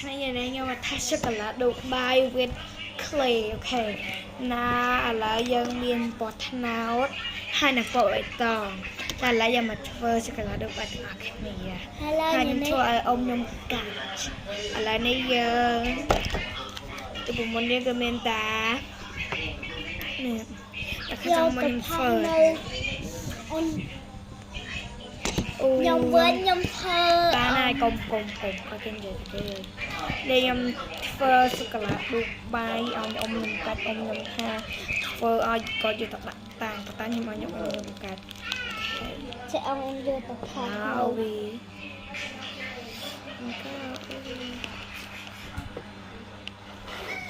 này này nhưng mà thay sô cô la được by with clay ok na là dân miền bọt nào hai là bội tòng là dân mà phơi sô cô la được by academia hai những chỗ ông nhung cả là này giờ tụi mình muốn đi cái miền ta nè khi trong mình phơi nhom với nhom thơ ta này cùng có tên gì cái đây nhom phơi sô cô la được by ông nhung cắt ông nhung ha phơi ai có gì tập tàng nhưng mà nhung cắt sẽ ông em đưa tập thơ vì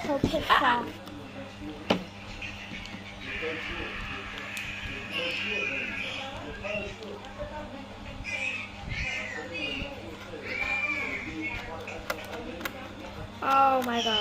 thơ phết phà oh my god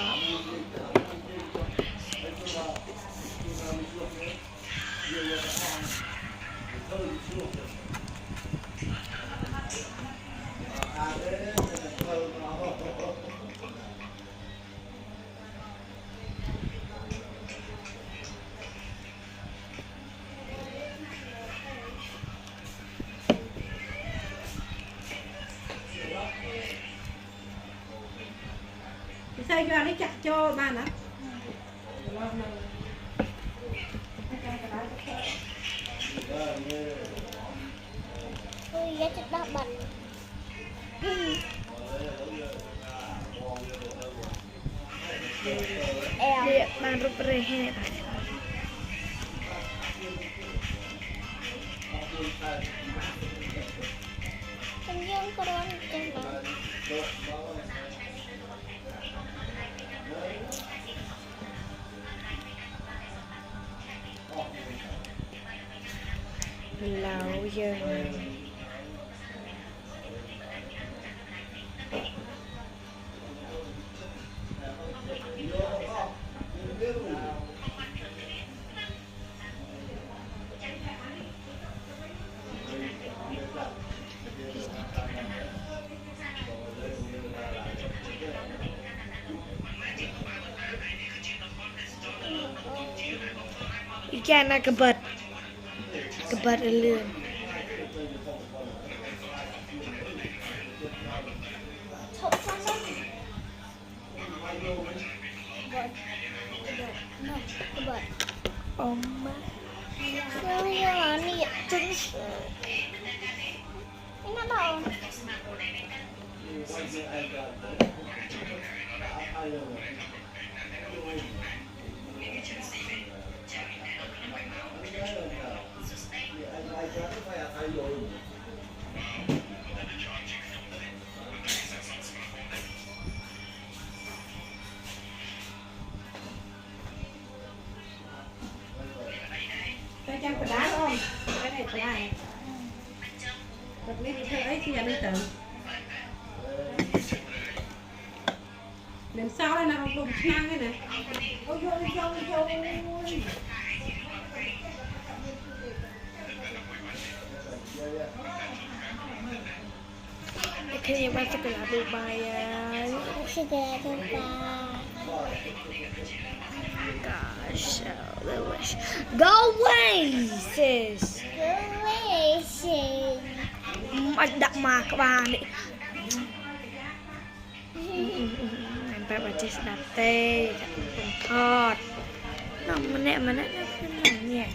sao cho nó chặt cho ba nữa ui giá chất đá bạch dia ban rụp rê hè anh dương có đoán chân mà lão giờ ikan nak kebat lươn thộp xong đó bật ông má sao giờ nè chân nó đâu cái chân phải đá không cái này phải đá tập mấy thơ ấy thì nhà đi tự làm sao đây là không đụng ngang cái này ôi khi như ban sô cô la được by sẽ ra cho ta gosh so delicious go away sis anh đặt mà các bạn đi anh phải bật chết đặt tê cùng thọt nó mà nè nó nhẹ